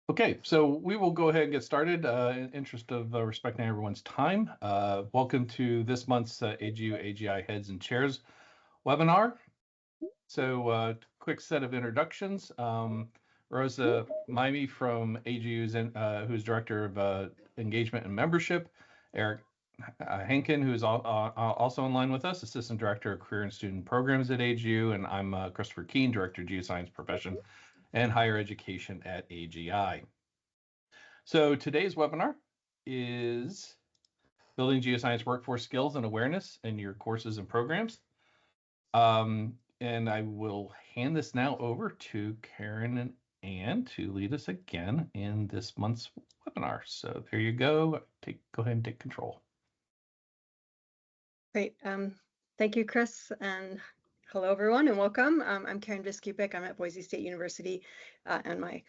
Okay, so we will go ahead and get started in interest of respecting everyone's time. Welcome to this month's AGU AGI Heads and Chairs webinar. So quick set of introductions. Rosa Mimey from AGU's, who's Director of Engagement and Membership. Eric Henkin, who is also online with us, Assistant Director of Career and Student Programs at AGU. And I'm Christopher Keene, Director of Geoscience Profession and Higher Education at AGI. So today's webinar is Building Geoscience Workforce Skills and Awareness in Your Courses and Programs. And I will hand this now over to Karen and Ann to lead us again in this month's webinar. So there you go. Go ahead and take control. Great. Thank you, Chris, and hello, everyone, and welcome. I'm Karen Viskupik. I'm at Boise State University, and my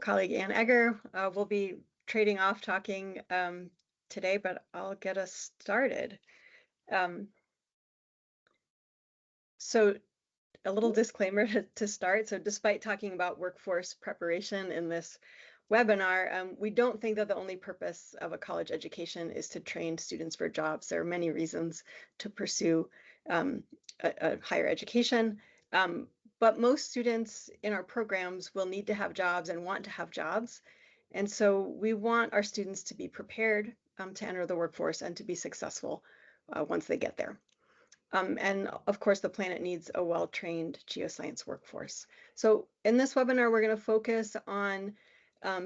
colleague Ann Egger will be trading off talking today, but I'll get us started. So a little disclaimer to start. So despite talking about workforce preparation in this webinar, we don't think that the only purpose of a college education is to train students for jobs. There are many reasons to pursue a higher education, but most students in our programs will need to have jobs and want to have jobs. And so we want our students to be prepared to enter the workforce and to be successful once they get there. And of course, the planet needs a well-trained geoscience workforce. So in this webinar, we're going to focus on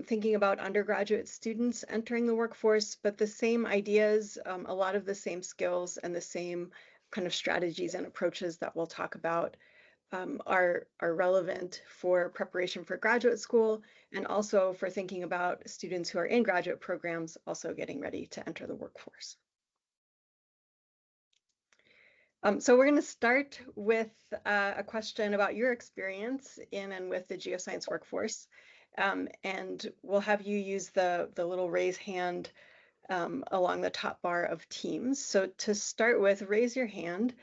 thinking about undergraduate students entering the workforce, but the same ideas, a lot of the same skills and the same kind of strategies and approaches that we'll talk about are relevant for preparation for graduate school and also for thinking about students who are in graduate programs also getting ready to enter the workforce. So we're going to start with a question about your experience in and with the geoscience workforce. And we'll have you use the little raise hand along the top bar of Teams. So to start with, raise your hand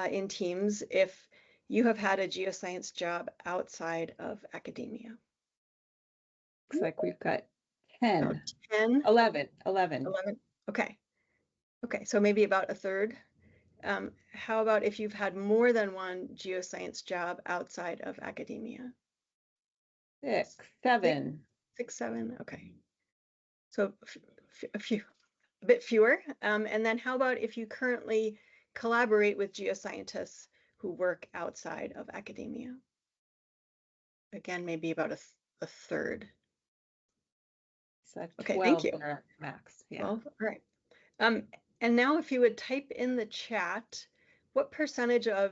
in Teams if you have had a geoscience job outside of academia. Looks like we've got 10. About 10? 11. 11. Okay. Okay, so maybe about a third. How about if you've had more than one geoscience job outside of academia? 6, 7. 6, 7, okay. So a bit fewer. And then how about if you currently collaborate with geoscientists who work outside of academia? Again, maybe about a third. So okay, thank you. Max. Yeah. 12, all right. And now if you would type in the chat, what percentage of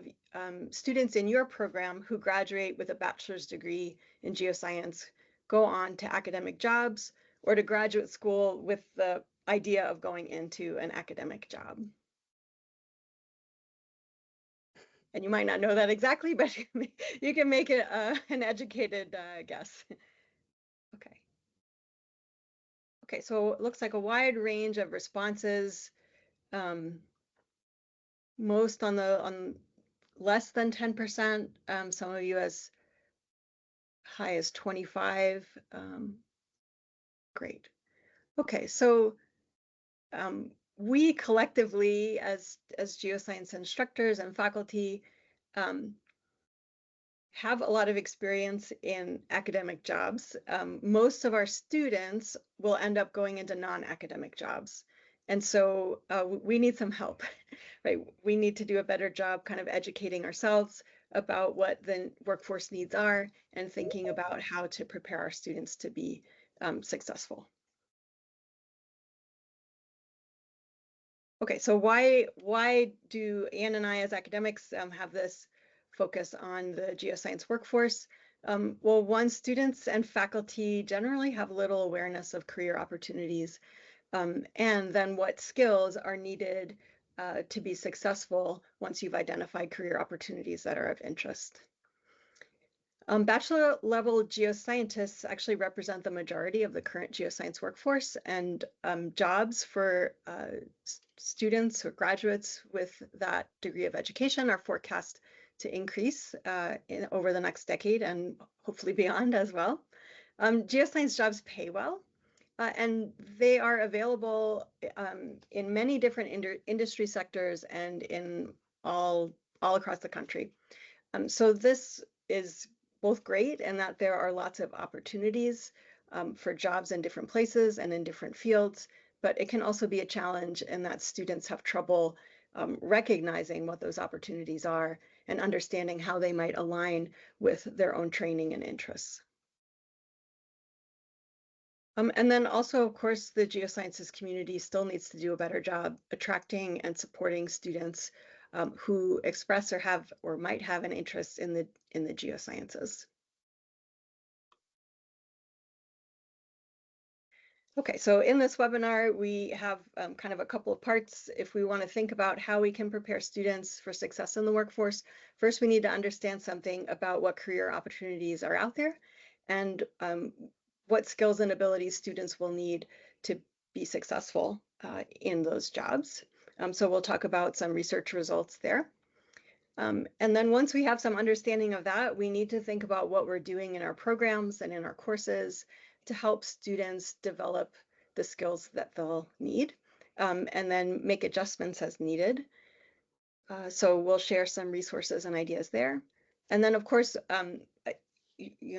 students in your program who graduate with a bachelor's degree in geoscience go on to academic jobs or to graduate school with the idea of going into an academic job? And you might not know that exactly, but you can make it an educated guess. Okay. Okay, so it looks like a wide range of responses. Most on less than 10%, some of you as high as 25. Great. Okay, so we collectively as geoscience instructors and faculty have a lot of experience in academic jobs. Most of our students will end up going into non-academic jobs. And so we need some help, right? We need to do a better job kind of educating ourselves about what the workforce needs are and thinking about how to prepare our students to be successful. Okay, so why do Ann and I as academics have this focus on the geoscience workforce? Well, one, students and faculty generally have little awareness of career opportunities and then what skills are needed to be successful once you've identified career opportunities that are of interest. Bachelor level geoscientists actually represent the majority of the current geoscience workforce, and jobs for students or graduates with that degree of education are forecast to increase over the next decade and hopefully beyond as well. Geoscience jobs pay well, and they are available in many different industry sectors and in all across the country. So this is both great in that there are lots of opportunities for jobs in different places and in different fields, but it can also be a challenge in that students have trouble recognizing what those opportunities are and understanding how they might align with their own training and interests. And then also, of course, the geosciences community still needs to do a better job attracting and supporting students who express or have or might have an interest in the geosciences. Okay, so in this webinar, we have kind of a couple of parts. If we want to think about how we can prepare students for success in the workforce, first we need to understand something about what career opportunities are out there and what skills and abilities students will need to be successful in those jobs. So we'll talk about some research results there. And then once we have some understanding of that, we need to think about what we're doing in our programs and in our courses to help students develop the skills that they'll need, and then make adjustments as needed. So we'll share some resources and ideas there. And then, of course,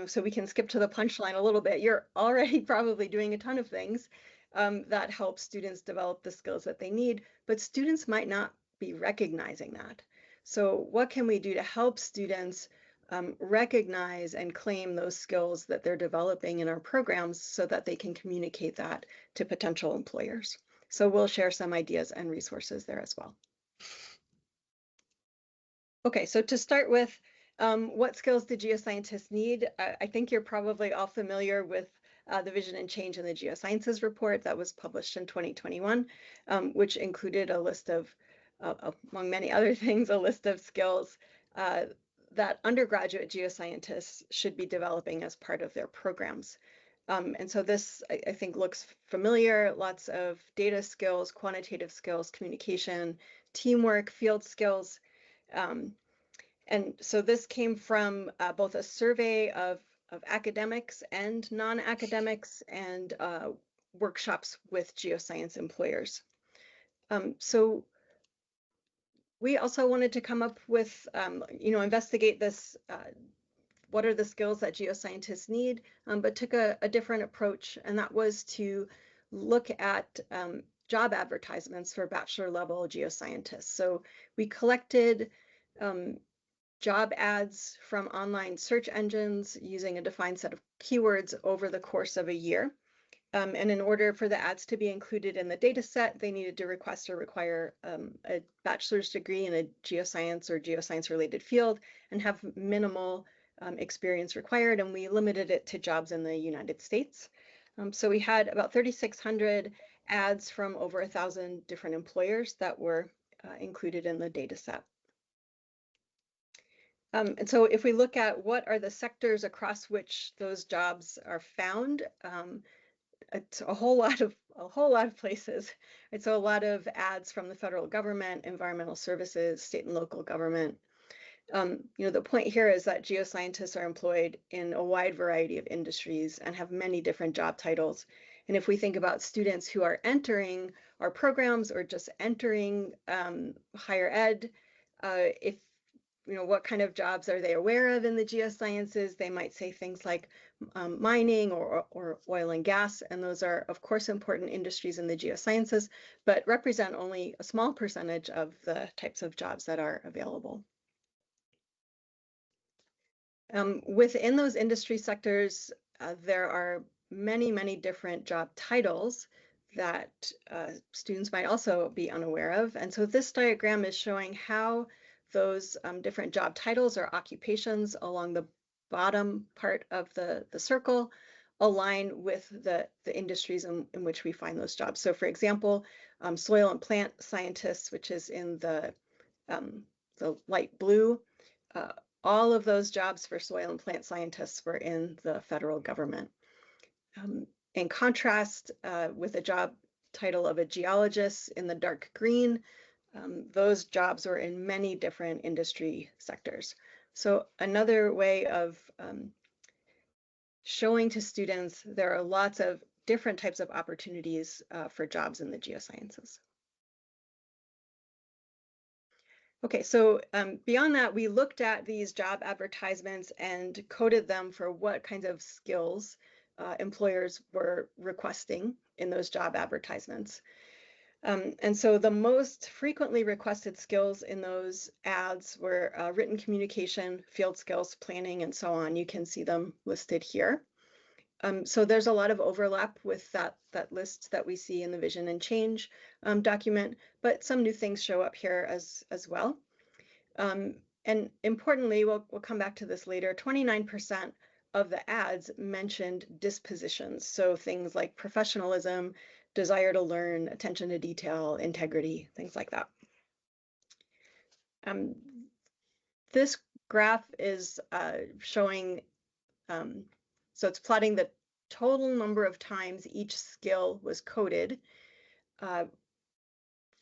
so we can skip to the punchline a little bit. You're already probably doing a ton of things that help students develop the skills that they need, but students might not be recognizing that. So what can we do to help students recognize and claim those skills that they're developing in our programs so that they can communicate that to potential employers? So we'll share some ideas and resources there as well. Okay, so to start with, what skills do geoscientists need? I think you're probably all familiar with the Vision and Change in the Geosciences report that was published in 2021, which included a list of, among many other things, a list of skills that undergraduate geoscientists should be developing as part of their programs. And so this, I think, looks familiar. Lots of data skills, quantitative skills, communication, teamwork, field skills. And so this came from both a survey of academics and non-academics and workshops with geoscience employers. So we also wanted to come up with, investigate this, what are the skills that geoscientists need, but took a different approach, and that was to look at job advertisements for bachelor level geoscientists. So we collected job ads from online search engines using a defined set of keywords over the course of a year. And in order for the ads to be included in the data set, they needed to request or require a bachelor's degree in a geoscience or geoscience related field and have minimal experience required. And we limited it to jobs in the United States. So we had about 3,600 ads from over 1,000 different employers that were included in the data set. And so if we look at what are the sectors across which those jobs are found, it's a whole lot of places. It's a lot of ads from the federal government, environmental services, state and local government. The point here is that geoscientists are employed in a wide variety of industries and have many different job titles. And if we think about students who are entering our programs or just entering higher ed, what kind of jobs are they aware of in the geosciences? They might say things like mining or oil and gas, and those are, of course, important industries in the geosciences, but represent only a small percentage of the types of jobs that are available. Within those industry sectors, there are many, many different job titles that students might also be unaware of. And so this diagram is showing how those different job titles or occupations along the bottom part of the circle align with the industries in which we find those jobs. So for example, soil and plant scientists, which is in the light blue, all of those jobs for soil and plant scientists were in the federal government. In contrast, with a job title of a geologist in the dark green, those jobs were in many different industry sectors. So another way of showing to students there are lots of different types of opportunities for jobs in the geosciences. Okay, so beyond that, we looked at these job advertisements and coded them for what kinds of skills employers were requesting in those job advertisements. And so the most frequently requested skills in those ads were written communication, field skills, planning, and so on. You can see them listed here. So there's a lot of overlap with that list that we see in the Vision and Change document, but some new things show up here as well. And importantly, we'll come back to this later, 29% of the ads mentioned dispositions. So things like professionalism, desire to learn, attention to detail, integrity, things like that. This graph is showing, so it's plotting the total number of times each skill was coded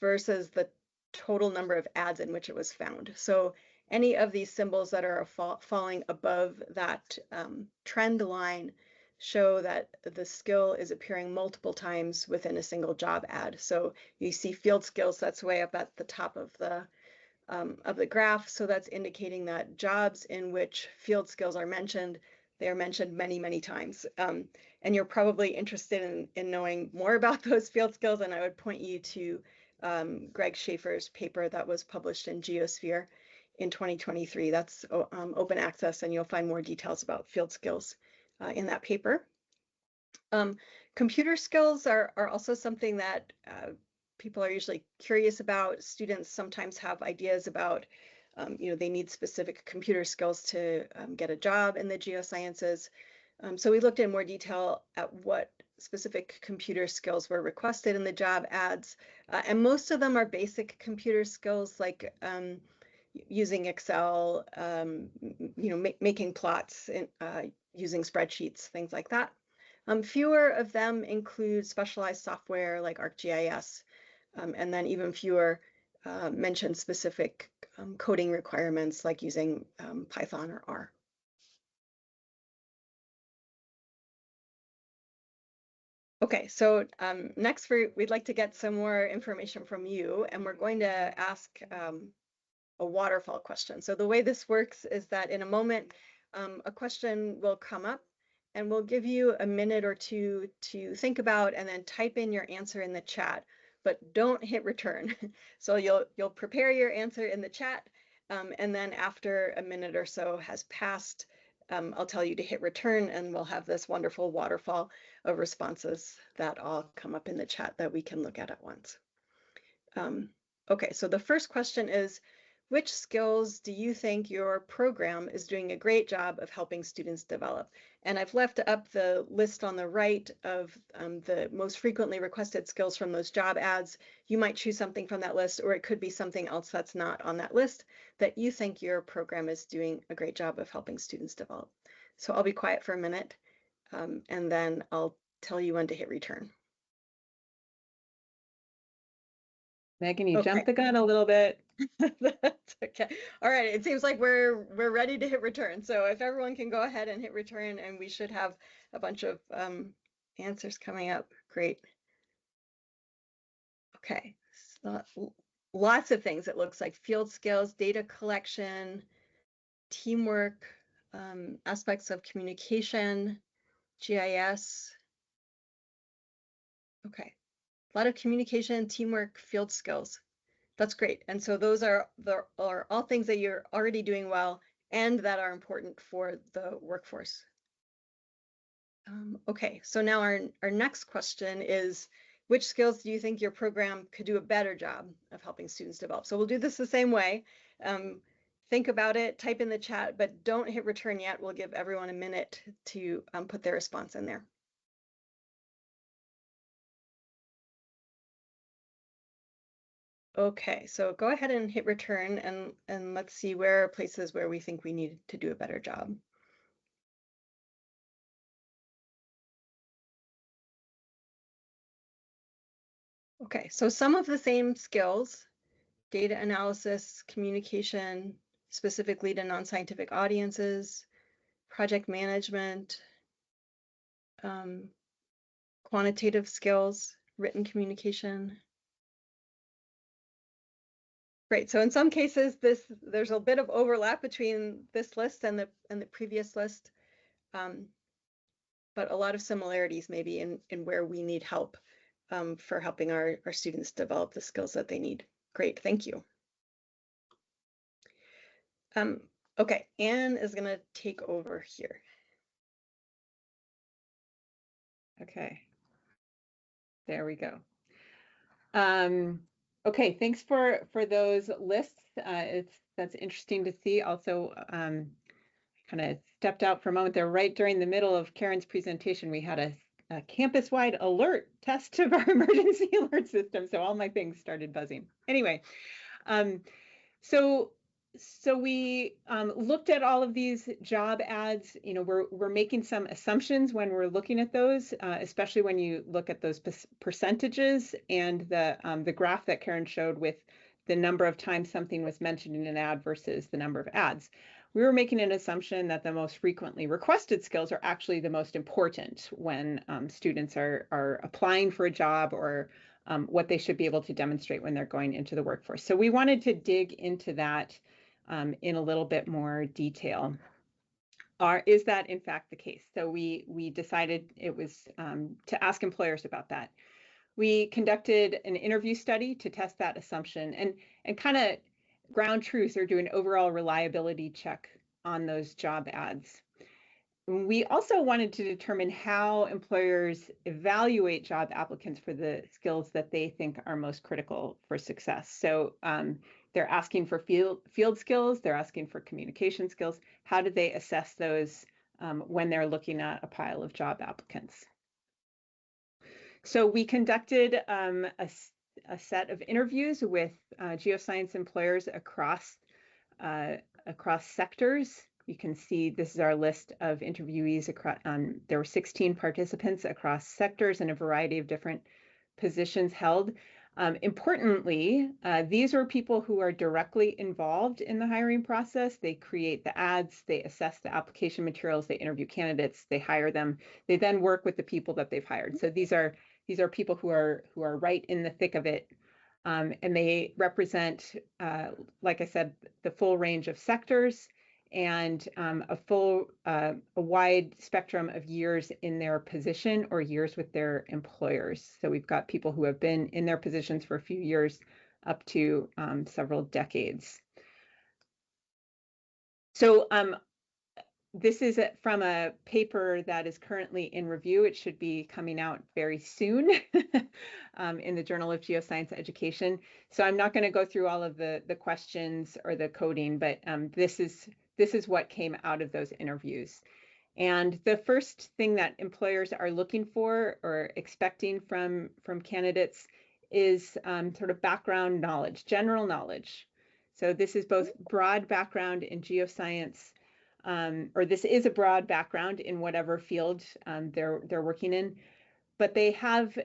versus the total number of ads in which it was found. So any of these symbols that are falling above that trend line show that the skill is appearing multiple times within a single job ad. So you see field skills, that's way up at the top of the graph. So that's indicating that jobs in which field skills are mentioned, they are mentioned many, many times. And you're probably interested in knowing more about those field skills, and I would point you to Greg Schaefer's paper that was published in Geosphere in 2023. That's open access, and you'll find more details about field skills in that paper. Computer skills are also something that people are usually curious about. Students sometimes have ideas about, they need specific computer skills to get a job in the geosciences. So we looked in more detail at what specific computer skills were requested in the job ads. And most of them are basic computer skills like using Excel, making plots, using spreadsheets, things like that. Fewer of them include specialized software like ArcGIS, and then even fewer mention specific coding requirements like using Python or R. Okay, so next we'd like to get some more information from you, and we're going to ask a waterfall question. So the way this works is that in a moment, a question will come up, and we'll give you a minute or two to think about and then type in your answer in the chat, but don't hit return. So you'll prepare your answer in the chat, and then after a minute or so has passed, I'll tell you to hit return, and we'll have this wonderful waterfall of responses that all come up in the chat that we can look at once. Okay, so the first question is, which skills do you think your program is doing a great job of helping students develop? And I've left up the list on the right of the most frequently requested skills from those job ads. You might choose something from that list, or it could be something else that's not on that list that you think your program is doing a great job of helping students develop. So I'll be quiet for a minute, and then I'll tell you when to hit return. Megan, you jumped the gun a little bit. That's okay. All right, it seems like we're ready to hit return. So if everyone can go ahead and hit return, and we should have a bunch of answers coming up. Great. Okay, so lots of things. It looks like field skills, data collection, teamwork, aspects of communication, GIS. Okay, a lot of communication, teamwork, field skills. That's great. And so those are all things that you're already doing well and that are important for the workforce. Okay, so now our next question is, which skills do you think your program could do a better job of helping students develop? So we'll do this the same way. Think about it, type in the chat, but don't hit return yet. We'll give everyone a minute to put their response in there. Okay, so go ahead and hit return, and let's see where are places where we think we need to do a better job. Okay, so some of the same skills, data analysis, communication, specifically to non-scientific audiences, project management, quantitative skills, written communication. Great. So in some cases, there's a bit of overlap between this list and the previous list, but a lot of similarities maybe in where we need help for helping our students develop the skills that they need. Great. Thank you. Okay, Anne is going to take over here. Okay. There we go. Okay, thanks for those lists. That's interesting to see. Also, kind of stepped out for a moment there. Right during the middle of Karen's presentation, we had a campus-wide alert test of our emergency alert system, so all my things started buzzing. Anyway, so we looked at all of these job ads. You know, we're making some assumptions when we're looking at those, especially when you look at those percentages and the graph that Karen showed with the number of times something was mentioned in an ad versus the number of ads. We were making an assumption that the most frequently requested skills are actually the most important when students are applying for a job or what they should be able to demonstrate when they're going into the workforce. So we wanted to dig into that in a little bit more detail. Is that in fact the case? So we decided it was to ask employers about that. We conducted an interview study to test that assumption and kind of ground truth or do an overall reliability check on those job ads. We also wanted to determine how employers evaluate job applicants for the skills that they think are most critical for success. So they're asking for field skills, they're asking for communication skills. How do they assess those when they're looking at a pile of job applicants? So we conducted a set of interviews with geoscience employers across sectors. You can see this is our list of interviewees across, there were 16 participants across sectors and a variety of different positions held. Importantly, these are people who are directly involved in the hiring process. They create the ads, they assess the application materials, they interview candidates, they hire them. They then work with the people that they've hired. So these are people who are right in the thick of it. And they represent, like I said, the full range of sectors and a wide spectrum of years in their position or years with their employers. So we've got people who have been in their positions for a few years up to several decades. So this is from a paper that is currently in review. It should be coming out very soon in the Journal of Geoscience Education. So I'm not going to go through all of the questions or the coding, but this is what came out of those interviews. And the first thing that employers are looking for or expecting from candidates is sort of background knowledge, general knowledge. So this is both broad background in geoscience, or this is a broad background in whatever field they're working in, but they have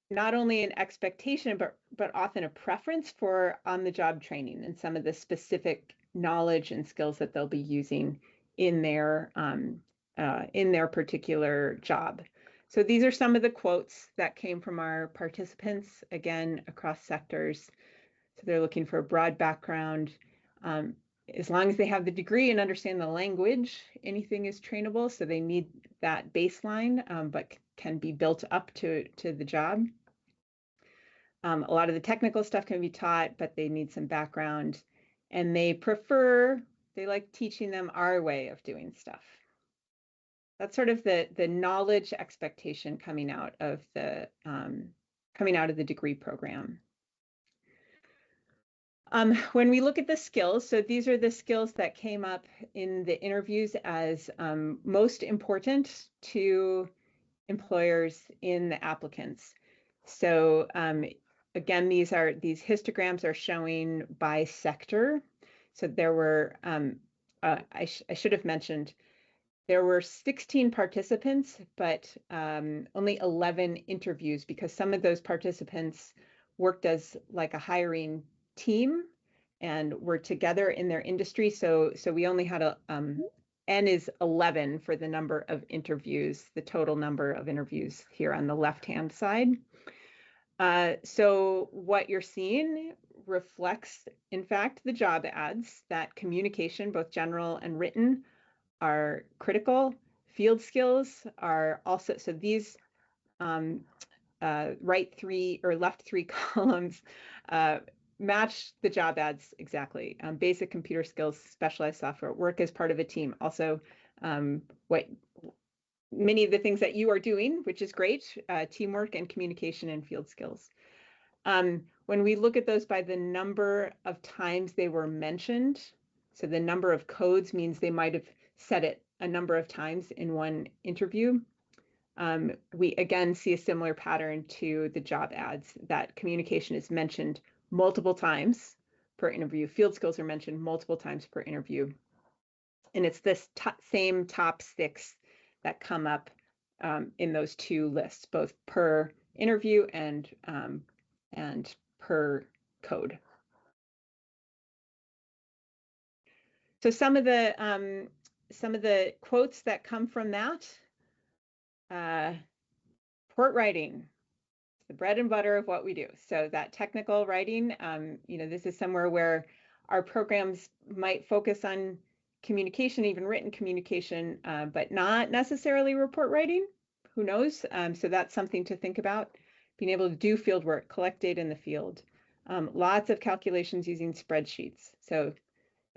not only an expectation, but often a preference for on-the-job training and some of the specific knowledge and skills that they'll be using in their particular job. So these are some of the quotes that came from our participants, again, across sectors. So they're looking for a broad background. As long as they have the degree and understand the language, anything is trainable. So they need that baseline, but can be built up to the job. A lot of the technical stuff can be taught, but they need some background. And they like teaching them our way of doing stuff. That's sort of the knowledge expectation coming out of the degree program. When we look at the skills, so these are the skills that came up in the interviews as most important to employers in the applicants. So again, these histograms are showing by sector. So there were, I should have mentioned, there were 16 participants, but only 11 interviews because some of those participants worked as like a hiring team and were together in their industry. So we only had N is 11 for the number of interviews, the total number of interviews here on the left-hand side. So what you're seeing reflects, in fact, the job ads, that communication, both general and written, are critical. Field skills are also, so these right three or left three columns match the job ads exactly. Basic computer skills, specialized software, work as part of a team. Also, what many of the things that you are doing, which is great, teamwork and communication and field skills. When we look at those by the number of times they were mentioned, so the number of codes means they might have said it a number of times in one interview. We again see a similar pattern to the job ads, that communication is mentioned multiple times per interview. Field skills are mentioned multiple times per interview. And it's this same top 6 that come up in those two lists, both per interview and per code. So some of the quotes that come from that, report writing, the bread and butter of what we do. So that technical writing, this is somewhere where our programs might focus on communication, even written communication, but not necessarily report writing. Who knows? So that's something to think about. Being able to do field work, collect data in the field. Lots of calculations using spreadsheets. So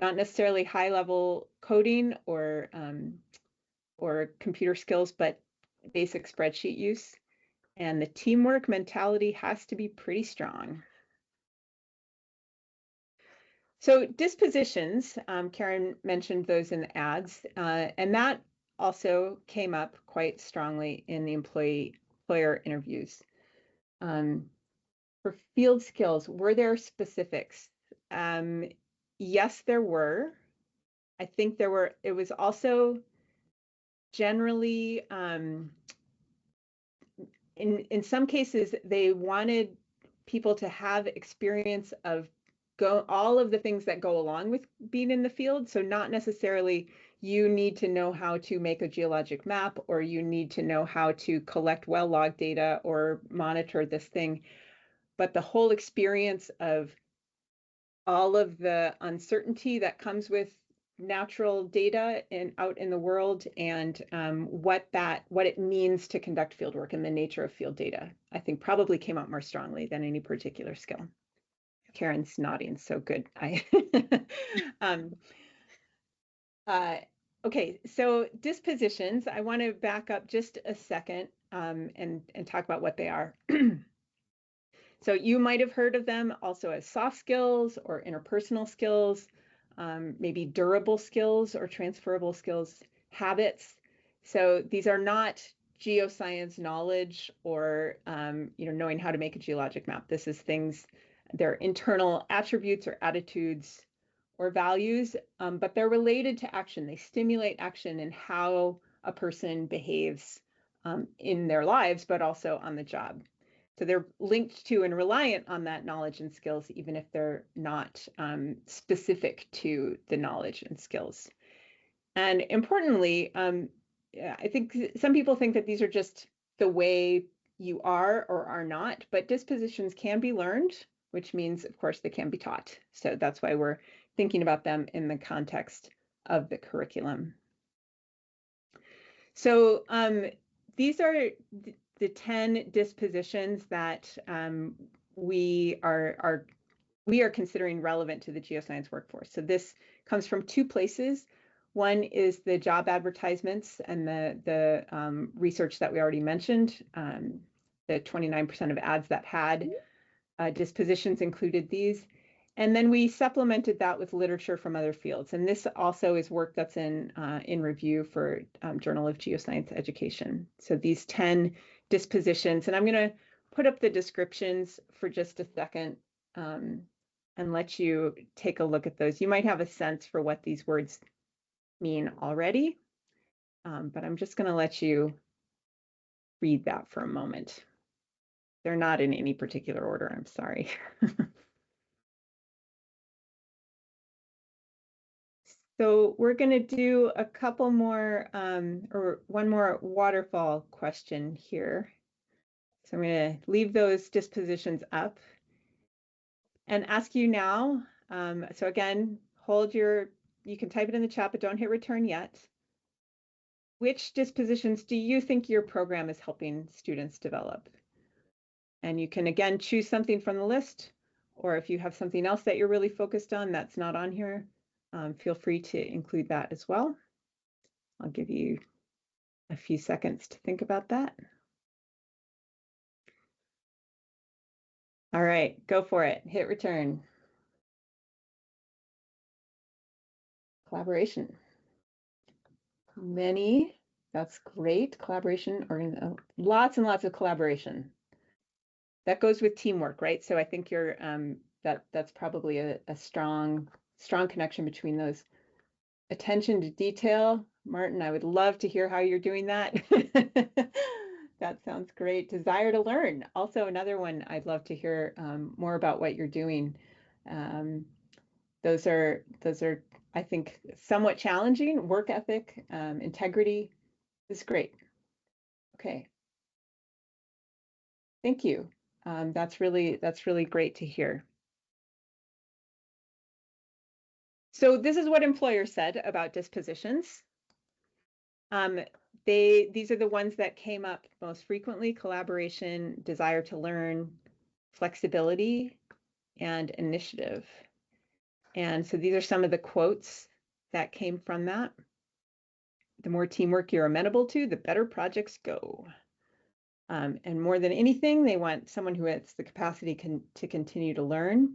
not necessarily high-level coding or computer skills, but basic spreadsheet use. And the teamwork mentality has to be pretty strong. So dispositions, Karen mentioned those in the ads, and that also came up quite strongly in the employer interviews. For field skills, were there specifics? Yes, there were. I think there were. It was also generally, in some cases, they wanted people to have experience of all of the things that go along with being in the field. So not necessarily you need to know how to make a geologic map, or you need to know how to collect well log data or monitor this thing, but the whole experience of all of the uncertainty that comes with natural data out in the world, and what it means to conduct field work and the nature of field data, I think probably came out more strongly than any particular skill. Karen's nodding, so good. Okay, so dispositions, I want to back up just a second and talk about what they are. So you might have heard of them also as soft skills or interpersonal skills, maybe durable skills or transferable skills, habits. So these are not geoscience knowledge or knowing how to make a geologic map. This is things, they're internal attributes or attitudes or values, but they're related to action. They stimulate action in how a person behaves in their lives, but also on the job. So they're linked to and reliant on that knowledge and skills, even if they're not specific to the knowledge and skills. And importantly, I think some people think that these are just the way you are or are not, but dispositions can be learned, which means, of course, they can be taught. So that's why we're thinking about them in the context of the curriculum. So these are the 10 dispositions that we are considering relevant to the geoscience workforce. So this comes from 2 places. One is the job advertisements and the research that we already mentioned. The 29% of ads that had dispositions included these. And then we supplemented that with literature from other fields. And this also is work that's in review for Journal of Geoscience Education. So these 10 dispositions, and I'm going to put up the descriptions for just a second and let you take a look at those. You might have a sense for what these words mean already, but I'm just going to let you read that for a moment. They're not in any particular order, I'm sorry. So we're going to do a couple more, or one more waterfall question here. So I'm going to leave those dispositions up and ask you now. So again, you can type it in the chat, but don't hit return yet. Which dispositions do you think your program is helping students develop? And you can again choose something from the list, or if you have something else that you're really focused on that's not on here, feel free to include that as well. I'll give you a few seconds to think about that. All right, go for it. Hit return. Collaboration. Many, that's great. Collaboration, or lots and lots of collaboration. That goes with teamwork, right? So I think you're that's probably a strong connection between those. Attention to detail. Martin, I would love to hear how you're doing that. That sounds great. Desire to learn. Also another one I'd love to hear more about what you're doing. Those are, I think, somewhat challenging. Work ethic, integrity is great. Okay. Thank you. That's really great to hear. So this is what employers said about dispositions. These are the ones that came up most frequently: collaboration, desire to learn, flexibility, and initiative. And so these are some of the quotes that came from that. The more teamwork you're amenable to, the better projects go. And more than anything, they want someone who has the capacity to continue to learn.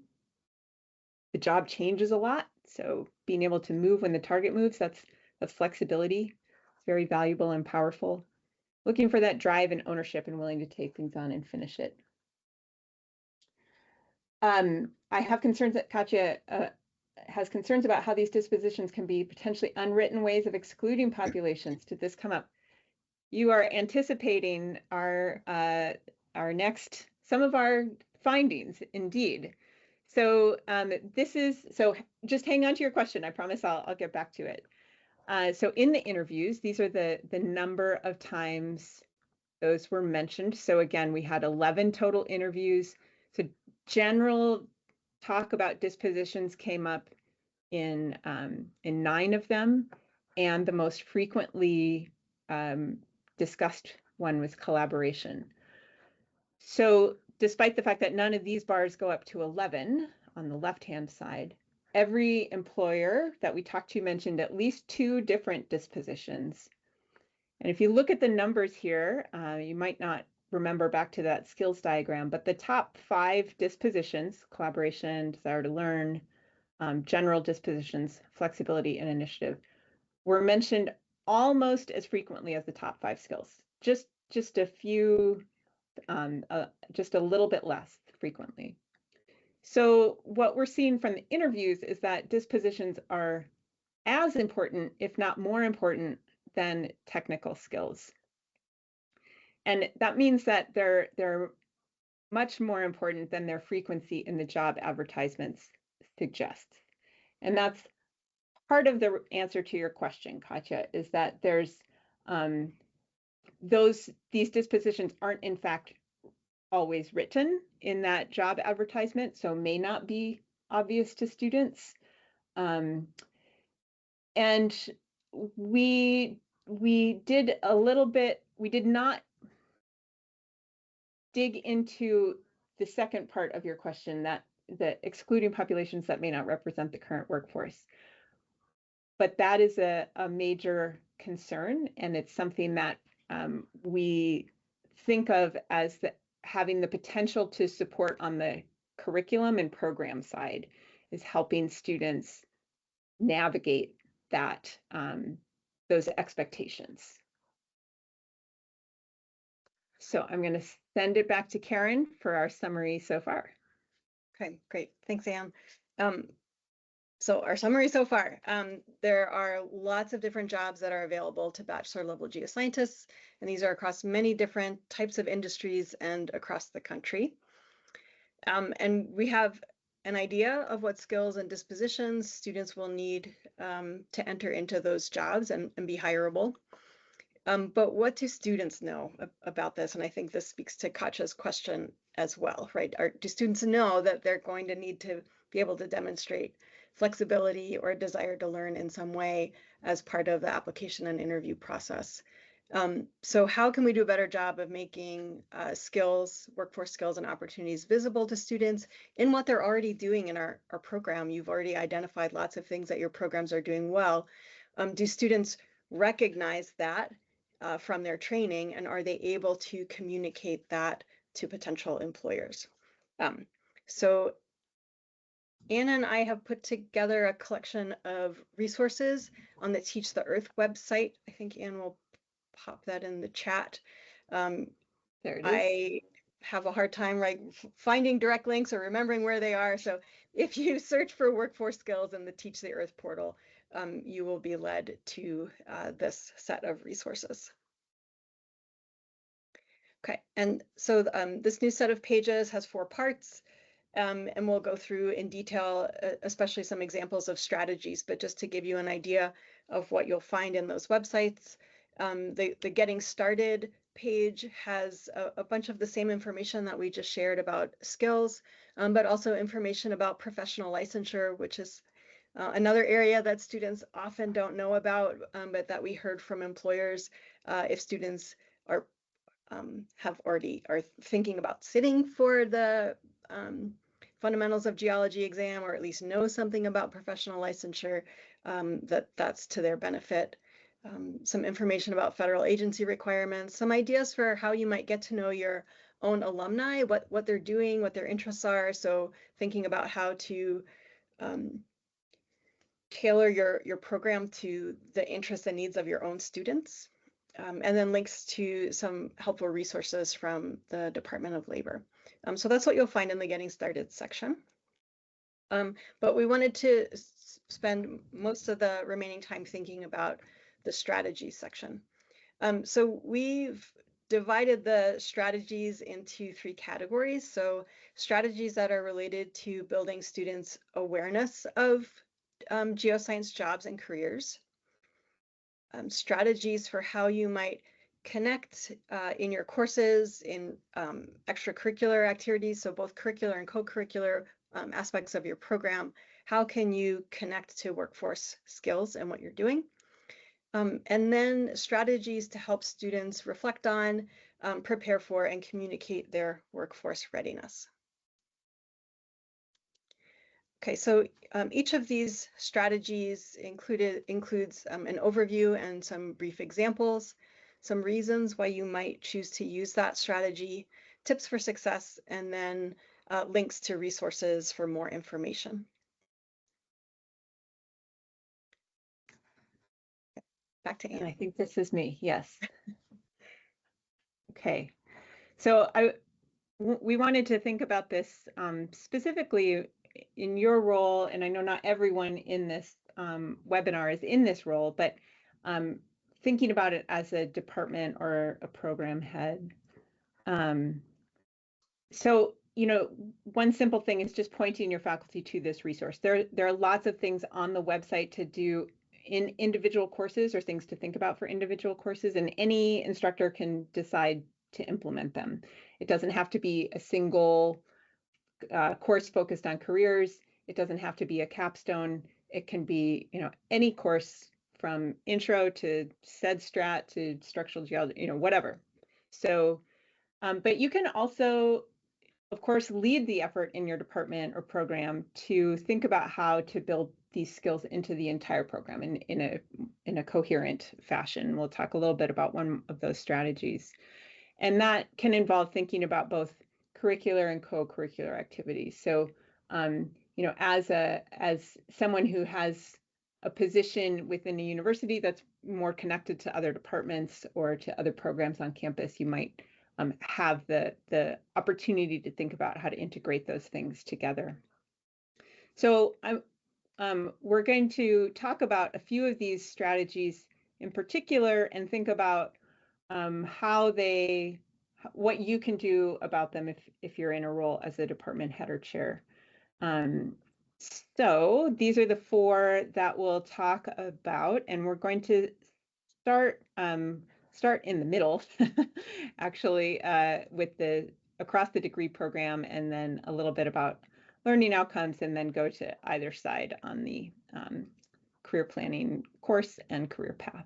The job changes a lot, so being able to move when the target moves, that's flexibility. It's very valuable and powerful. Looking for that drive and ownership and willing to take things on and finish it. I have concerns that Katya has concerns about how these dispositions can be potentially unwritten ways of excluding populations. Did this come up? You are anticipating our next, some of our findings, indeed. So so just hang on to your question. I promise I'll get back to it. So in the interviews, these are the number of times those were mentioned. So again, we had 11 total interviews. So general talk about dispositions came up in 9 of them, and the most frequently discussed one was collaboration. So despite the fact that none of these bars go up to 11 on the left-hand side, every employer that we talked to mentioned at least 2 different dispositions. And if you look at the numbers here, you might not remember back to that skills diagram, but the top 5 dispositions, collaboration, desire to learn, general dispositions, flexibility, and initiative, were mentioned almost as frequently as the top 5 skills. Just a few, just a little bit less frequently. So what we're seeing from the interviews is that dispositions are as important, if not more important, than technical skills. And that means that they're much more important than their frequency in the job advertisements suggest. And that's part of the answer to your question, Katya, is that there's these dispositions aren't in fact always written in that job advertisement, so may not be obvious to students. And we did a little bit, we did not dig into the second part of your question, that excluding populations that may not represent the current workforce. But that is a major concern, and it's something that we think of as having the potential to support on the curriculum and program side, is helping students navigate that those expectations. So I'm going to send it back to Karen for our summary so far. Okay, great. Thanks, Anne. So our summary so far, there are lots of different jobs that are available to bachelor level geoscientists, and these are across many different types of industries and across the country. And we have an idea of what skills and dispositions students will need to enter into those jobs and be hireable. But what do students know about this? And I think this speaks to Katja's question as well, right? Do students know that they're going to need to be able to demonstrate flexibility or a desire to learn in some way as part of the application and interview process? So how can we do a better job of making skills, workforce skills and opportunities visible to students in what they're already doing in our program? You've already identified lots of things that your programs are doing well. Do students recognize that from their training, and are they able to communicate that to potential employers? So Anna and I have put together a collection of resources on the Teach the Earth website. I think Anne will pop that in the chat. There it is. I have a hard time finding direct links or remembering where they are. So if you search for workforce skills in the Teach the Earth portal, you will be led to this set of resources. Okay, and so this new set of pages has 4 parts, and we'll go through in detail, especially some examples of strategies, but just to give you an idea of what you'll find in those websites. The Getting Started page has a bunch of the same information that we just shared about skills, but also information about professional licensure, which is another area that students often don't know about, but that we heard from employers. If students are are thinking about sitting for the fundamentals of geology exam, or at least know something about professional licensure, that's to their benefit. Some information about federal agency requirements, some ideas for how you might get to know your own alumni, what they're doing, what their interests are. So thinking about how to tailor your program to the interests and needs of your own students. And then links to some helpful resources from the Department of Labor. So that's what you'll find in the Getting Started section. But we wanted to spend most of the remaining time thinking about the strategies section. So we've divided the strategies into 3 categories. So strategies that are related to building students' awareness of geoscience jobs and careers. Strategies for how you might connect in your courses, in extracurricular activities, so both curricular and co-curricular aspects of your program. How can you connect to workforce skills and what you're doing? And then strategies to help students reflect on, prepare for, and communicate their workforce readiness. Okay, so each of these strategies includes an overview and some brief examples, some reasons why you might choose to use that strategy, tips for success, and then links to resources for more information. Back to Anne. I think this is me, yes. Okay, so we wanted to think about this specifically in your role, and I know not everyone in this webinar is in this role, but thinking about it as a department or a program head. So, one simple thing is just pointing your faculty to this resource. There are lots of things on the website to do in individual courses, or things to think about for individual courses, and any instructor can decide to implement them. It doesn't have to be a single course focused on careers. It doesn't have to be a capstone. It can be, any course from intro to SED-Strat to structural geology, whatever. So, but you can also, of course, lead the effort in your department or program to think about how to build these skills into the entire program in a coherent fashion. We'll talk a little bit about one of those strategies. And that can involve thinking about both curricular and co-curricular activities. So, as someone who has a position within a university that's more connected to other departments or to other programs on campus, you might have the opportunity to think about how to integrate those things together. So we're going to talk about a few of these strategies in particular and think about what you can do about them if you're in a role as a department head or chair. So these are the 4 that we'll talk about, and we're going to start in the middle, actually, with the across the degree program, and then a little bit about learning outcomes, and then go to either side on the career planning course and career path.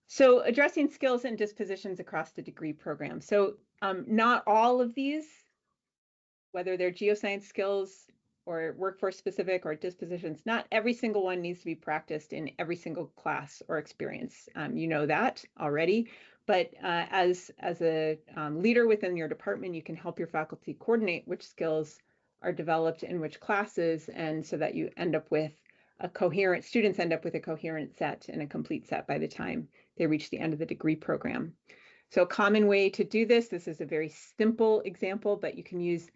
So addressing skills and dispositions across the degree program. So not all of these, whether they're geoscience skills or workforce specific or dispositions, not every single one needs to be practiced in every single class or experience. You know that already, but as a leader within your department, you can help your faculty coordinate which skills are developed in which classes, and so that you end up with students end up with a coherent set and a complete set by the time they reach the end of the degree program. So a common way to do this is a very simple example, but you can use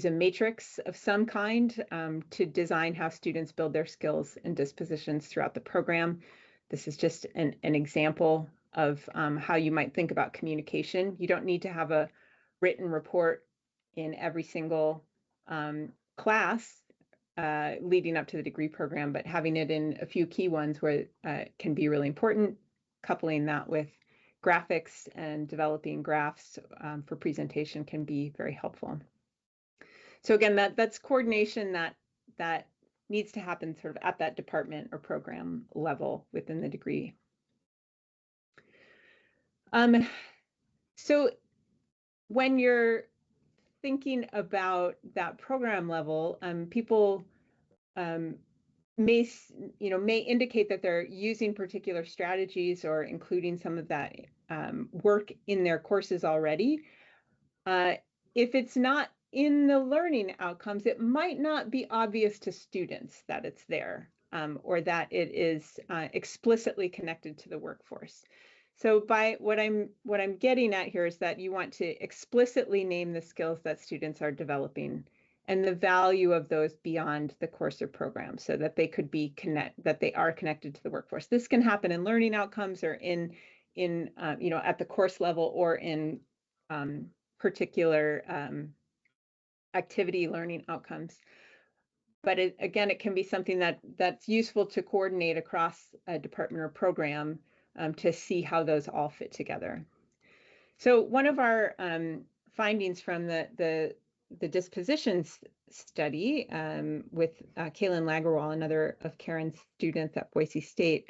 a matrix of some kind to design how students build their skills and dispositions throughout the program. This is just an example of how you might think about communication. You don't need to have a written report in every single class leading up to the degree program, but having it in a few key ones where it can be really important, coupling that with graphics and developing graphs for presentation can be very helpful. So again, that's coordination that needs to happen sort of at that department or program level within the degree. So when you're thinking about that program level, people may indicate that they're using particular strategies or including some of that work in their courses already. If it's not in the learning outcomes, it might not be obvious to students that it's there or that it is explicitly connected to the workforce. So by what I'm getting at here is that you want to explicitly name the skills that students are developing and the value of those beyond the course or program, so that they could be that they are connected to the workforce. This can happen in learning outcomes or in at the course level or in particular activity learning outcomes. But again, it can be something that's useful to coordinate across a department or program to see how those all fit together. So one of our findings from the dispositions study with Kaylin Lagerwal, another of Karen's students at Boise State,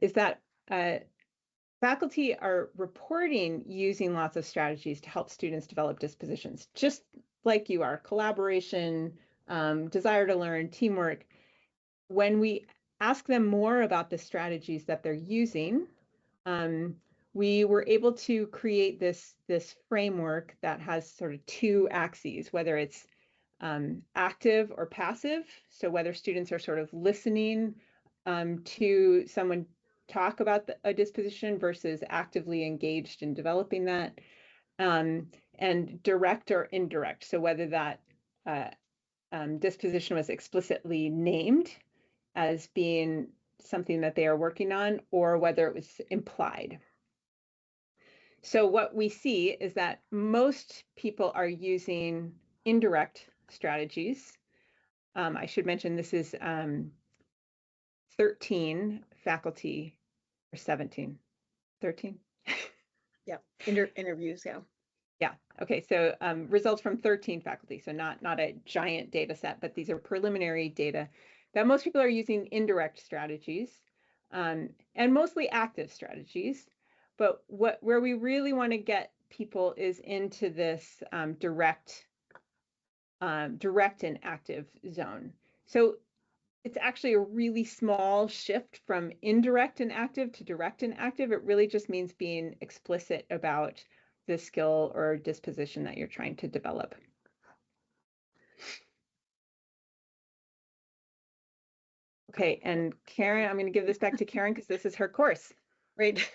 is that faculty are reporting using lots of strategies to help students develop dispositions, just like you are: collaboration, desire to learn, teamwork. When we ask them more about the strategies that they're using, we were able to create this framework that has sort of 2 axes, whether it's active or passive. So whether students are sort of listening to someone talk about a disposition versus actively engaged in developing that, and direct or indirect. So whether that disposition was explicitly named as being something that they are working on, or whether it was implied. So what we see is that most people are using indirect strategies. I should mention this is 13 faculty, or 17, 13. Yeah, interviews, yeah. Yeah, okay, so results from 13 faculty, so not a giant data set, but these are preliminary data that most people are using indirect strategies and mostly active strategies. But where we really want to get people is into this direct and active zone. So it's actually a really small shift from indirect and active to direct and active. It really just means being explicit about the skill or disposition that you're trying to develop. Okay, and Karen, I'm going to give this back to Karen because this is her course. Right.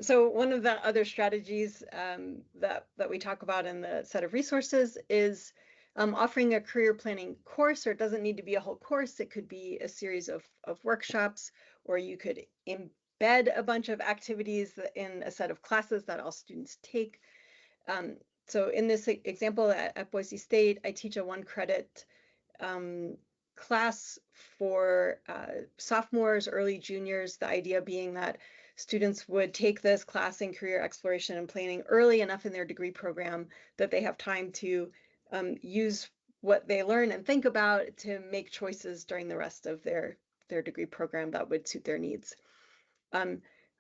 So one of the other strategies that we talk about in the set of resources is offering a career planning course, or it doesn't need to be a whole course. It could be a series of workshops, or you could embed a bunch of activities in a set of classes that all students take. So in this example at Boise State, I teach a 1-credit class for sophomores, early juniors, the idea being that students would take this class in career exploration and planning early enough in their degree program that they have time to use what they learn and think about to make choices during the rest of their degree program that would suit their needs.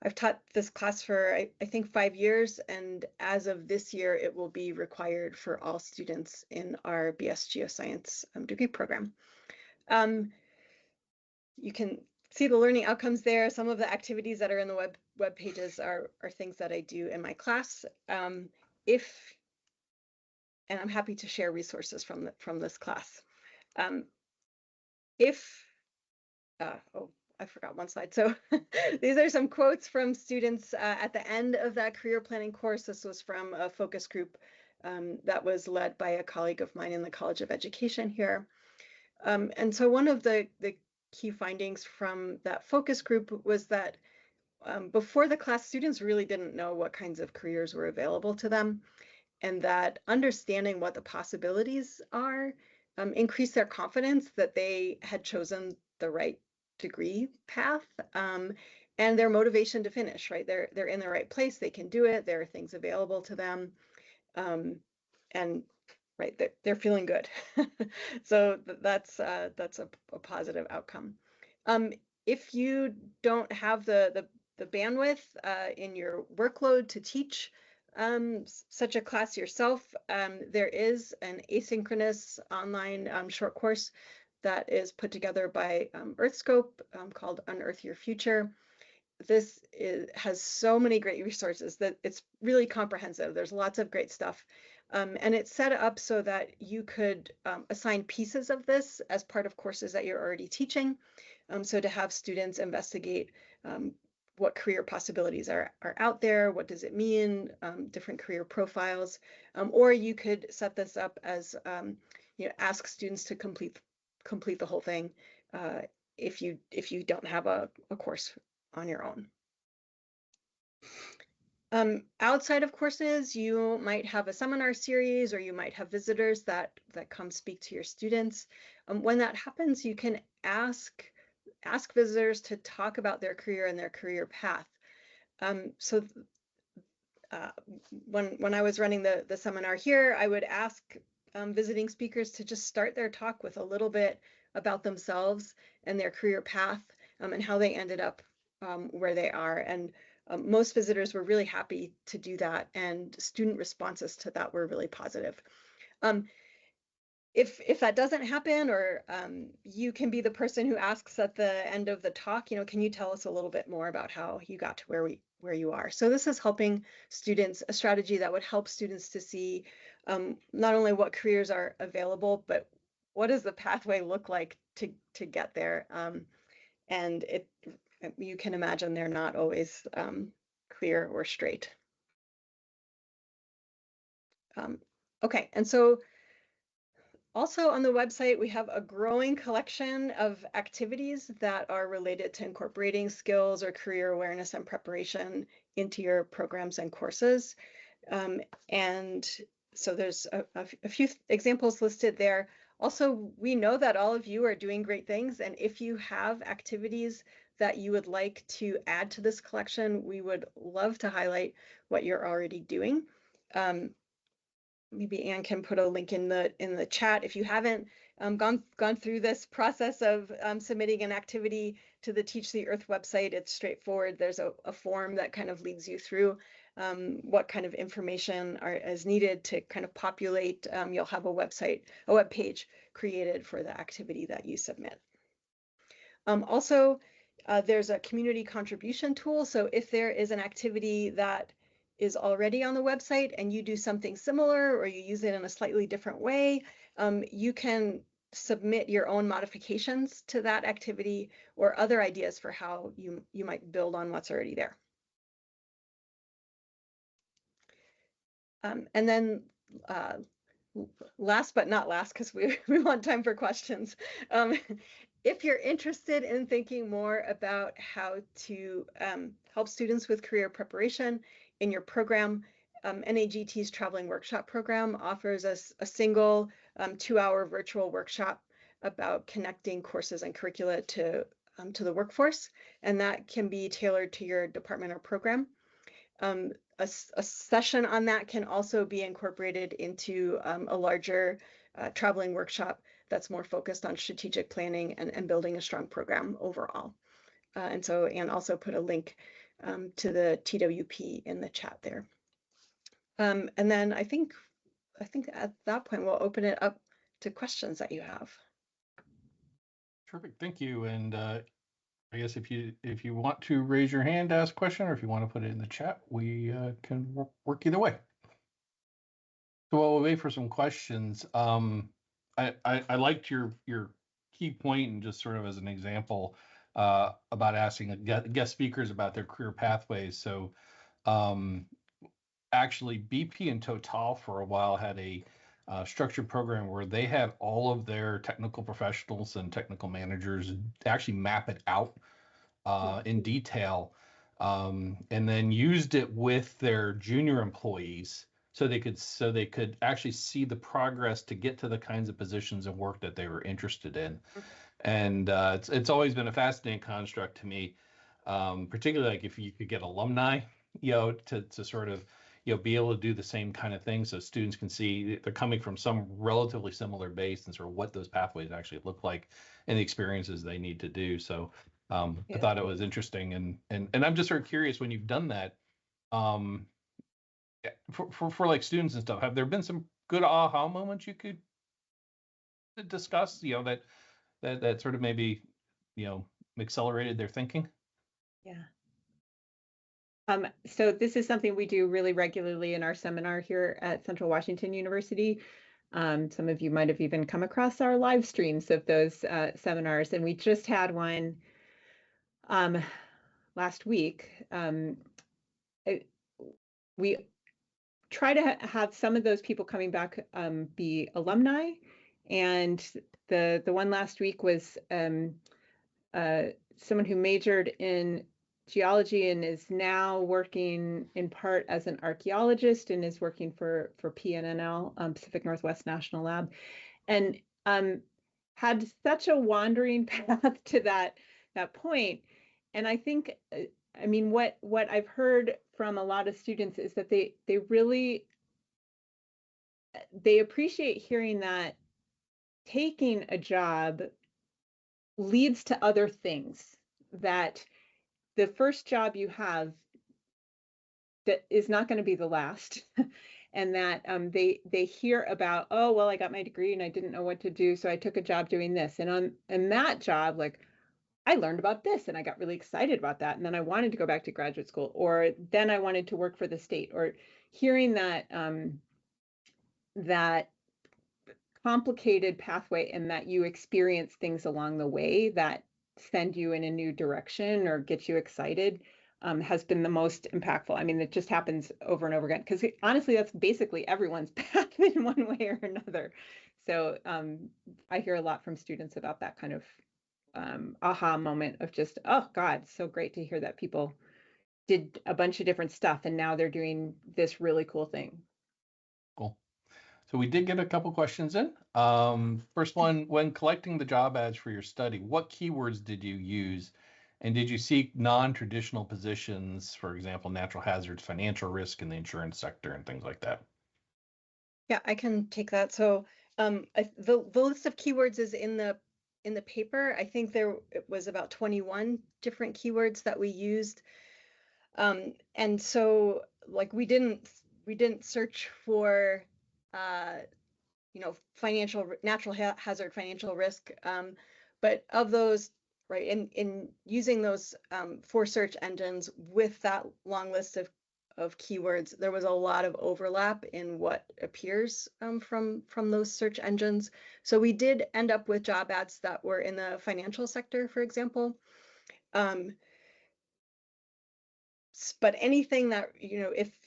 I've taught this class for, I think, 5 years, and as of this year, it will be required for all students in our BS Geoscience degree program. You can see the learning outcomes there. Some of the activities that are in the web pages are things that I do in my class. And I'm happy to share resources from this class. Oh, I forgot one slide. So these are some quotes from students at the end of that career planning course. This was from a focus group that was led by a colleague of mine in the College of Education here. And so one of the key findings from that focus group was that before the class, students really didn't know what kinds of careers were available to them, and that understanding what the possibilities are increased their confidence that they had chosen the right degree path, and their motivation to finish, right? They're in the right place, they can do it, there are things available to them, and right, they're feeling good. So that's a positive outcome. If you don't have the bandwidth in your workload to teach such a class yourself, there is an asynchronous online short course that is put together by EarthScope called Unearth Your Future. This has so many great resources that it's really comprehensive. There's lots of great stuff. And it's set up so that you could assign pieces of this as part of courses that you're already teaching. So to have students investigate what career possibilities are out there, what does it mean, different career profiles, or you could set this up as ask students to complete the whole thing if you don't have a course on your own. Outside of courses, you might have a seminar series, or you might have visitors that come speak to your students. When that happens, you can ask visitors to talk about their career and their career path. So when I was running the seminar here, I would ask visiting speakers to just start their talk with a little bit about themselves and their career path and how they ended up where they are. And most visitors were really happy to do that, and student responses to that were really positive. If that doesn't happen, or you can be the person who asks at the end of the talk, can you tell us a little bit more about how you got to where you are? So this is helping students, a strategy that would help students to see not only what careers are available, but what does the pathway look like to get there? And you can imagine they're not always clear or straight. Okay, and so also on the website, we have a growing collection of activities that are related to incorporating skills or career awareness and preparation into your programs and courses. And so there's a few examples listed there. Also, we know that all of you are doing great things, and if you have activities that you would like to add to this collection, we would love to highlight what you're already doing. Maybe Anne can put a link in the chat. If you haven't gone through this process of submitting an activity to the Teach the Earth website, it's straightforward. There's a form that kind of leads you through what kind of information is needed to kind of populate. You'll have a web page created for the activity that you submit. Also, there's a community contribution tool. So if there is an activity that is already on the website and you do something similar, or you use it in a slightly different way, you can submit your own modifications to that activity or other ideas for how you might build on what's already there. And then last but not last, because we want time for questions. If you're interested in thinking more about how to help students with career preparation in your program, NAGT's Traveling Workshop Program offers us a single 2-hour virtual workshop about connecting courses and curricula to the workforce, and that can be tailored to your department or program. A session on that can also be incorporated into a larger traveling workshop that's more focused on strategic planning and building a strong program overall. And also put a link to the TWP in the chat there. And then I think at that point we'll open it up to questions that you have. Terrific, thank you. And I guess if you want to raise your hand to ask a question, or if you want to put it in the chat, we can work either way. So while we wait for some questions, I liked your key point, and just sort of as an example about asking guest speakers about their career pathways. So actually, BP and Total for a while had a structured program where they had all of their technical professionals and technical managers actually map it out in detail, and then used it with their junior employees so they could actually see the progress to get to the kinds of positions and work that they were interested in. And it's always been a fascinating construct to me, particularly like if you could get alumni, to sort of be able to do the same kind of thing, so students can see they're coming from some relatively similar base and sort of what those pathways actually look like and the experiences they need to do. So I thought it was interesting, and I'm just sort of curious, when you've done that, for like students and stuff, have there been some good aha moments you could discuss, that sort of maybe accelerated their thinking? Yeah. So this is something we do really regularly in our seminar here at Central Washington University. Some of you might have even come across our live streams of those seminars, and we just had one last week. We try to have some of those people coming back be alumni, and the one last week was someone who majored in geology and is now working in part as an archaeologist and is working for PNNL, Pacific Northwest National Lab, and had such a wandering path to that point. And I think, I mean, what I've heard from a lot of students is that they really appreciate hearing that taking a job leads to other things, that the first job you have that is not going to be the last, and that they hear about, oh, well, I got my degree and I didn't know what to do, so I took a job doing this, and on that job, like, I learned about this and I got really excited about that, and then I wanted to go back to graduate school, or then I wanted to work for the state, or hearing that that complicated pathway, and that you experience things along the way that send you in a new direction or get you excited, has been the most impactful. I mean, it just happens over and over again, because honestly, that's basically everyone's path in one way or another. So I hear a lot from students about that kind of aha moment of just, oh God, so great to hear that people did a bunch of different stuff and now they're doing this really cool thing. Cool. So we did get a couple questions in. First one, when collecting the job ads for your study, what keywords did you use? And did you seek non-traditional positions, for example, natural hazards, financial risk in the insurance sector, and things like that? Yeah, I can take that. So the list of keywords is in the paper. I think it was about 21 different keywords that we used. And so, like, we didn't search for natural hazard, financial risk, but of those, right, in using those 4 search engines with that long list of keywords, there was a lot of overlap in what appears from those search engines. So we did end up with job ads that were in the financial sector, for example. But anything that,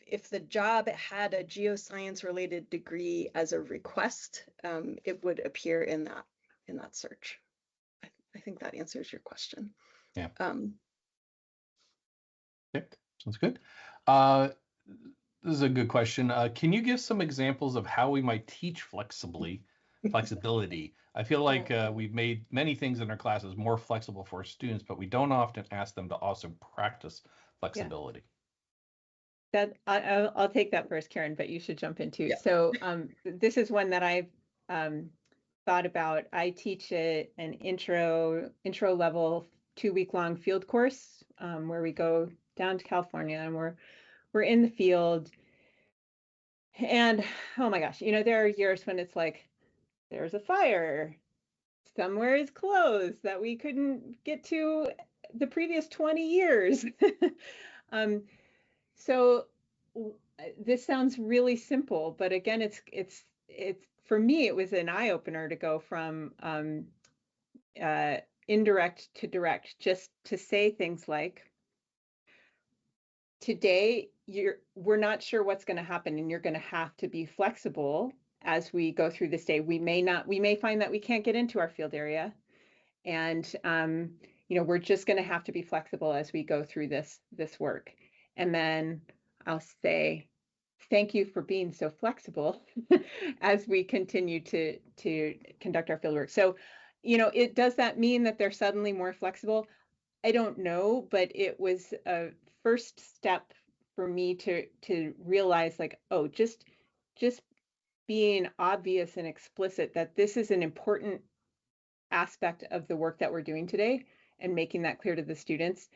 if the job had a geoscience related degree as a request, it would appear in that search. I think that answers your question. Yeah. Okay, sounds good. This is a good question. Can you give some examples of how we might teach flexibility? I feel like we've made many things in our classes more flexible for our students, but we don't often ask them to also practice flexibility. That I'll take that first, Karen, but you should jump in too. Yeah. So this is one that I've thought about. I teach an intro level 2-week long field course where we go down to California and we're in the field. And oh my gosh, there are years when it's like there's a fire, somewhere is closed that we couldn't get to the previous 20 years. So this sounds really simple, but again, it's for me, it was an eye opener to go from indirect to direct, just to say things like, today we're not sure what's going to happen, and you're going to have to be flexible as we go through this day. We may find that we can't get into our field area, and we're just going to have to be flexible as we go through this work. And then I'll say, thank you for being so flexible as we continue to conduct our fieldwork. So, does that mean that they're suddenly more flexible? I don't know, but it was a first step for me to realize, like, oh, just being obvious and explicit that this is an important aspect of the work that we're doing today, and making that clear to the students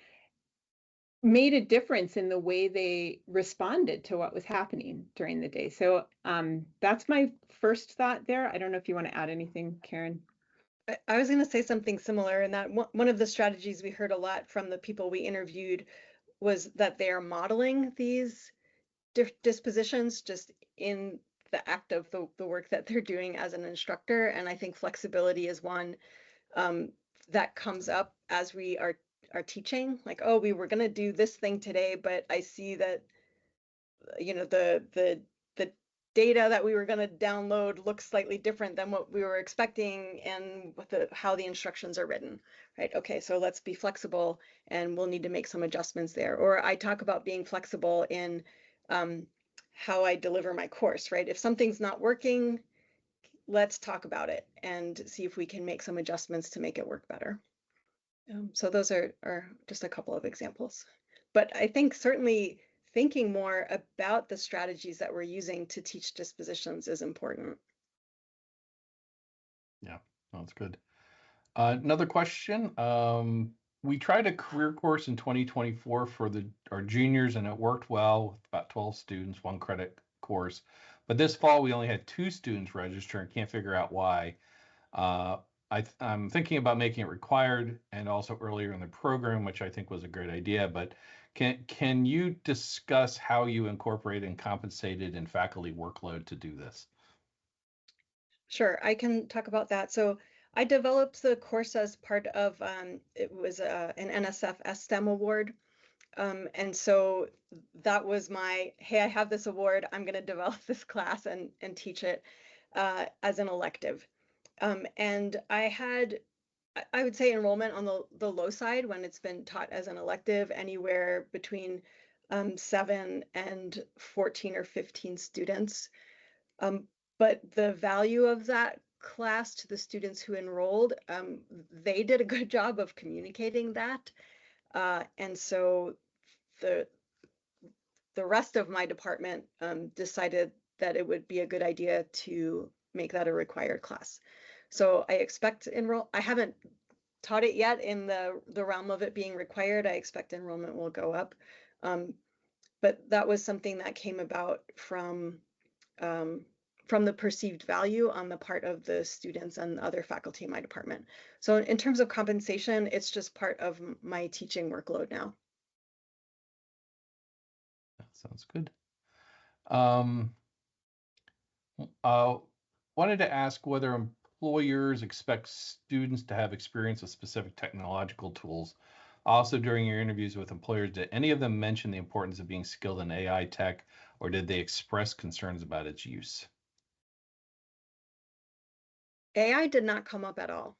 made a difference in the way they responded to what was happening during the day. So that's my first thought there. I don't know if you want to add anything, Karen. I was going to say something similar, in that one of the strategies we heard a lot from the people we interviewed was that they are modeling these dispositions just in the act of the work that they're doing as an instructor. And I think flexibility is one that comes up as we are teaching, like, oh, we were going to do this thing today, but I see that the data that we were going to download looks slightly different than what we were expecting, and how the instructions are written, right? Okay, so let's be flexible, and we'll need to make some adjustments there. Or I talk about being flexible in how I deliver my course, right? If something's not working, let's talk about it and see if we can make some adjustments to make it work better. So those are just a couple of examples. But I think certainly thinking more about the strategies that we're using to teach dispositions is important. Yeah, that's good. Another question. We tried a career course in 2024 for our juniors, and it worked well with about 12 students, 1 credit course. But this fall, we only had 2 students register and can't figure out why. I'm thinking about making it required and also earlier in the program, which I think was a great idea. But can you discuss how you incorporated and compensated in faculty workload to do this? Sure, I can talk about that. So I developed the course as part of it was an NSF STEM award. And so that was my, hey, I have this award, I'm going to develop this class and teach it as an elective. And I would say enrollment on the low side when it's been taught as an elective, anywhere between 7 and 14 or 15 students. But the value of that class to the students who enrolled, they did a good job of communicating that. And so the rest of my department decided that it would be a good idea to make that a required class. So I expect I haven't taught it yet in the realm of it being required. I expect enrollment will go up. But that was something that came about from the perceived value on the part of the students and other faculty in my department. So in terms of compensation, it's just part of my teaching workload now. That sounds good. Wanted to ask whether employers expect students to have experience with specific technological tools. Also, during your interviews with employers, did any of them mention the importance of being skilled in AI tech, or did they express concerns about its use? AI did not come up at all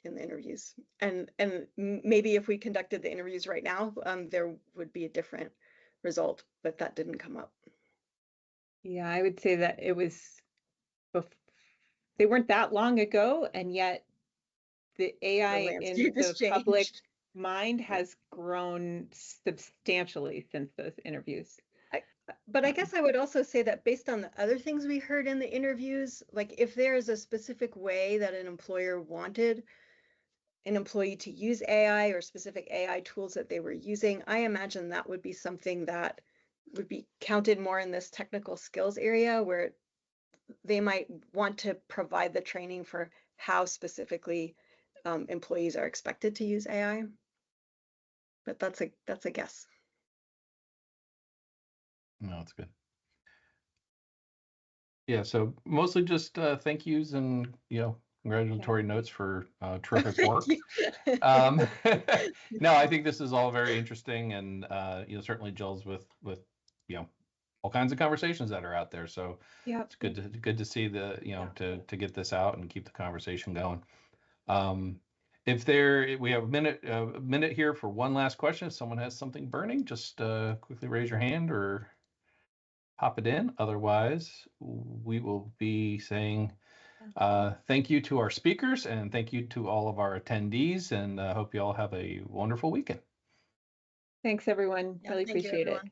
in the interviews. And maybe if we conducted the interviews right now, there would be a different result, but that didn't come up. Yeah, I would say that it was, they weren't that long ago, and yet the AI in landscape has the public changed. mind has grown substantially since those interviews. But I guess I would also say that based on the other things we heard in the interviews, like if there is a specific way that an employer wanted an employee to use AI or specific AI tools that they were using, I imagine that would be something that would be counted more in this technical skills area where they might want to provide the training for how specifically employees are expected to use AI. But that's a guess. No, it's good. Yeah, so mostly just thank yous and congratulatory notes for terrific work. No, I think this is all very interesting, and certainly gels with all kinds of conversations that are out there. So Yeah, it's good to see the to get this out and keep the conversation going. If we have a minute here for one last question. If someone has something burning, just quickly raise your hand or pop it in. Otherwise, we will be saying thank you to our speakers and thank you to all of our attendees, and hope you all have a wonderful weekend. thanks everyone. Yeah, Really thank you, appreciate it. everyone.